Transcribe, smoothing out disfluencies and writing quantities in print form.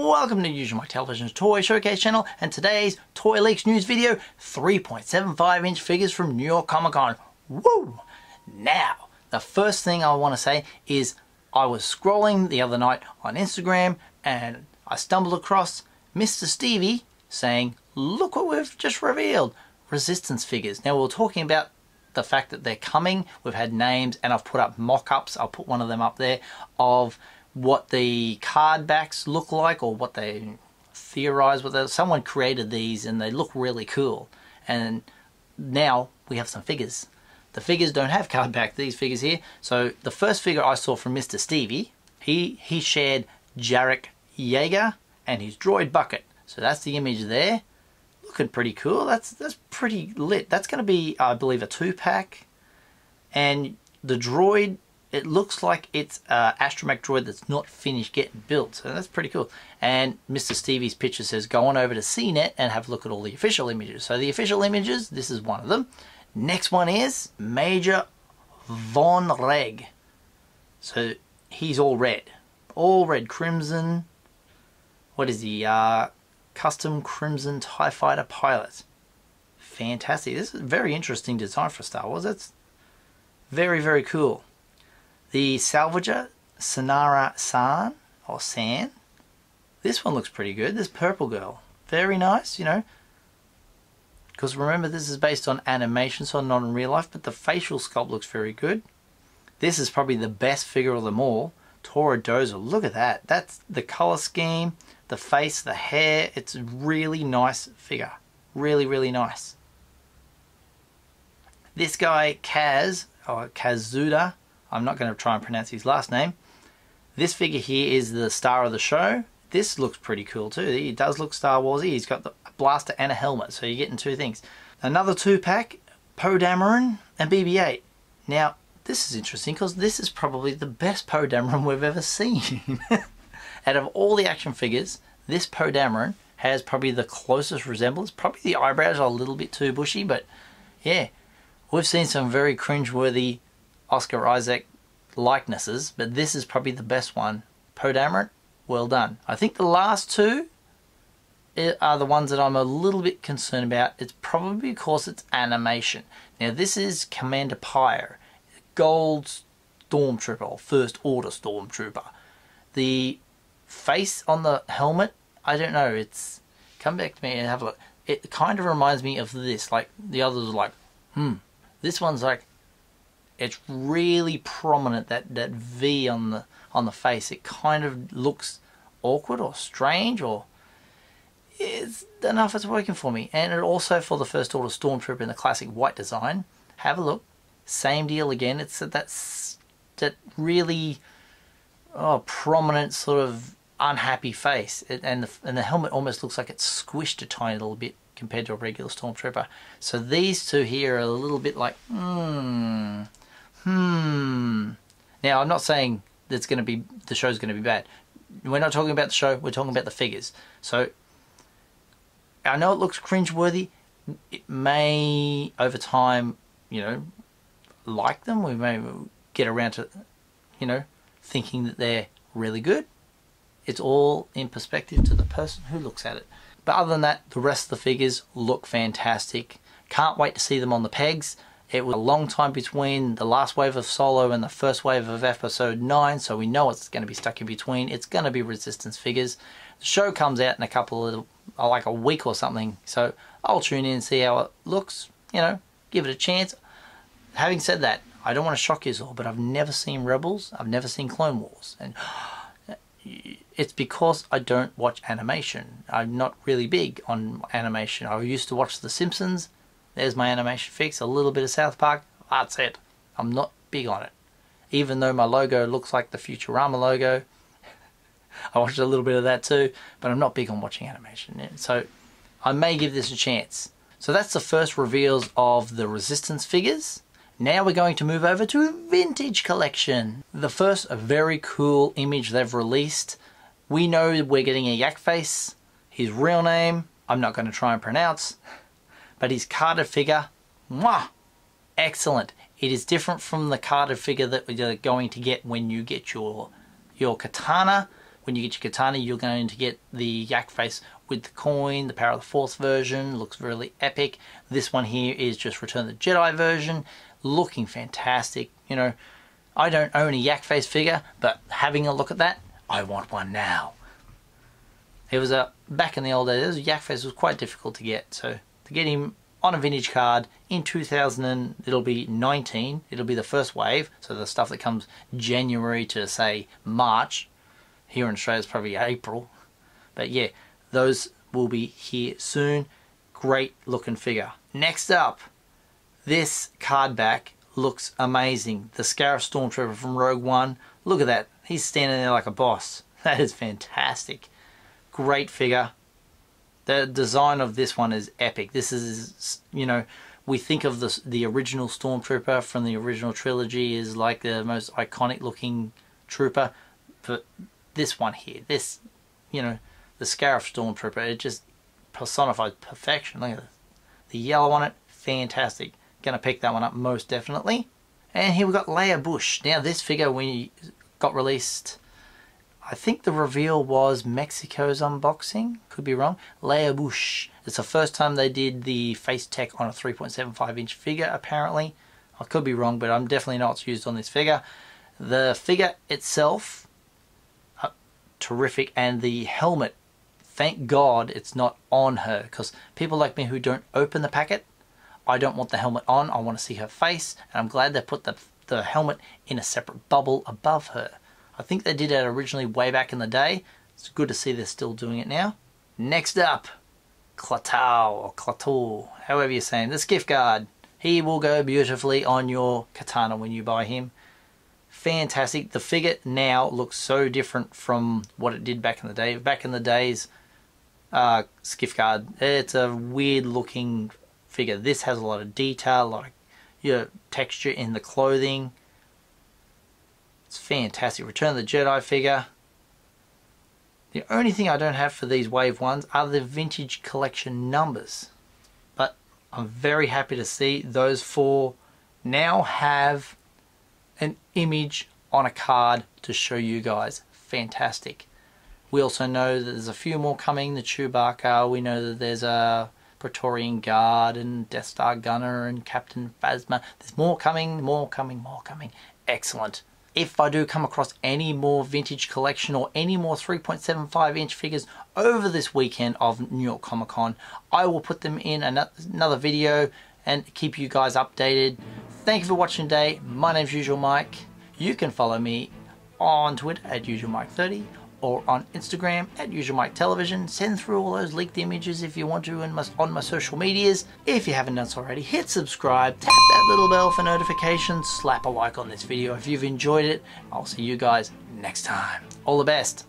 Welcome to Usualmike Television's Toy Showcase channel, and today's Toy Leaks news video, 3.75 inch figures from New York Comic Con. Woo! Now, the first thing I want to say is I was scrolling the other night on Instagram and I stumbled across Mr. Stevie saying, look what we've just revealed, Resistance figures. Now, we were talking about the fact that they're coming. We've had names and I've put up mock-ups. I'll put one of them up there of what the card backs look like, or what they theorize with it. Someone created these and they look really cool, and now we have some figures. The figures don't have card back, these figures here. So the first figure I saw from Mr. Stevie, he shared Jarek Yeager and his droid bucket. So that's the image there, looking pretty cool. That's pretty lit. That's going to be, I believe, a 2-pack. And the droid, it looks like it's an astromech droid that's not finished getting built, so that's pretty cool. And Mr. Stevie's picture says, go on over to CNET and have a look at all the official images. So the official images, this is one of them. Next one is Major Von Reg. So he's all red crimson. What is he? Custom Crimson TIE Fighter pilot. Fantastic. This is a very interesting design for Star Wars. That's very, very cool. The Salvager, Sanara San, or San. This one looks pretty good. This purple girl. Very nice, you know. Because remember, this is based on animation, so not in real life, but the facial sculpt looks very good. This is probably the best figure of them all. Tora Dozer, look at that. That's the color scheme, the face, the hair. It's a really nice figure. Really, really nice. This guy, Kaz, or Kazuda, I'm not going to try and pronounce his last name. This figure here is the star of the show. This looks pretty cool too. He does look Star Warsy. He's got the blaster and a helmet, so you're getting two things. Another 2-pack, Poe Dameron and BB-8. Now, this is interesting because this is probably the best Poe Dameron we've ever seen. Out of all the action figures, this Poe Dameron has probably the closest resemblance. Probably the eyebrows are a little bit too bushy, but yeah, we've seen some very cringeworthy Oscar Isaac likenesses, but this is probably the best one. Poe Dameron, well done. I think the last two are the ones that I'm a little bit concerned about. It's probably because it's animation. Now this is Commander Pyre, gold stormtrooper, or first order stormtrooper. The face on the helmet, I don't know, it's, come back to me and have a look. It kind of reminds me of this, like the others are like, this one's like, it's really prominent, that V on the face. It kind of looks awkward or strange, or it's, I don't know if it's working for me. And it also, for the First Order Stormtrooper in the classic white design, have a look. Same deal again. It's that really prominent sort of unhappy face, and the helmet almost looks like it's squished a tiny little bit compared to a regular Stormtrooper. So these two here are a little bit like, Now, I'm not saying that's going to be, the show's going to be bad. We're not talking about the show, we're talking about the figures. So, I know it looks cringeworthy. It may, over time, you know, like them. We may get around to, you know, thinking that they're really good. It's all in perspective to the person who looks at it. But other than that, the rest of the figures look fantastic. Can't wait to see them on the pegs. It was a long time between the last wave of Solo and the first wave of Episode 9, so we know it's going to be stuck in between. It's going to be Resistance figures. The show comes out in a couple of, like a week or something, so I'll tune in and see how it looks, you know, give it a chance. Having said that, I don't want to shock you all, but I've never seen Rebels, I've never seen Clone Wars, and it's because I don't watch animation. I'm not really big on animation. I used to watch The Simpsons. There's my animation fix. A little bit of South Park. That's it. I'm not big on it. Even though my logo looks like the Futurama logo. I watched a little bit of that too. But I'm not big on watching animation. So I may give this a chance. So that's the first reveals of the Resistance figures. Now we're going to move over to Vintage Collection. The first very cool image they've released. We know we're getting a Yakface. His real name, I'm not going to try and pronounce. But his carded figure, mwah, excellent. It is different from the carded figure that you're going to get when you get your katana. when you get your katana, you're going to get the Yakface with the coin, the Power of the Force version. Looks really epic. This one here is just Return of the Jedi version, looking fantastic. You know, I don't own a Yakface figure, but having a look at that, I want one now. It was back in the old days, Yakface was quite difficult to get, so to get him on a vintage card in 2000, it'll be 19, it'll be the first wave, so the stuff that comes January to say March, here in Australia it's probably April, but yeah, those will be here soon. Great looking figure. Next up, this card back looks amazing. The Scarif Stormtrooper from Rogue One, look at that, he's standing there like a boss. That is fantastic. Great figure. The design of this one is epic. This is, you know, we think of the original Stormtrooper from the original trilogy is like the most iconic looking trooper, but this one here, this, you know, the Scarif Stormtrooper, it just personifies perfection. Look at this. The yellow on it, fantastic. Gonna pick that one up most definitely. And here we got Leia Bush. Now this figure, when it got released, I think the reveal was Mexico's unboxing, could be wrong. Leia Bush. It's the first time they did the face tech on a 3.75 inch figure apparently. I could be wrong, but I'm definitely not used on this figure. The figure itself, terrific, and the helmet, thank God it's not on her, because people like me who don't open the packet, I don't want the helmet on, I want to see her face, and I'm glad they put the helmet in a separate bubble above her. I think they did it originally way back in the day. It's good to see they're still doing it now. Next up, Klaatu or Klaatu, however you're saying, the Skiff Guard. He will go beautifully on your katana when you buy him. Fantastic. The figure now looks so different from what it did back in the day. Back in the days, Skiff Guard, it's a weird looking figure. This has a lot of detail, a lot of texture in the clothing. It's fantastic. Return of the Jedi figure. The only thing I don't have for these wave ones are the vintage collection numbers. But I'm very happy to see those four now have an image on a card to show you guys. Fantastic. We also know that there's a few more coming. The Chewbacca. We know that there's a Praetorian Guard and Death Star Gunner and Captain Phasma. There's more coming, more coming, more coming. Excellent. If I do come across any more vintage collection or any more 3.75 inch figures over this weekend of New York Comic Con, I will put them in another video and keep you guys updated. Thank you for watching today. My name's Usualmike. You can follow me on Twitter at Usualmike30 or on Instagram at Usualmike Television. Send through all those leaked images if you want to on my social medias. If you haven't done so already, hit subscribe, tap that little bell for notifications, slap a like on this video if you've enjoyed it. I'll see you guys next time. All the best.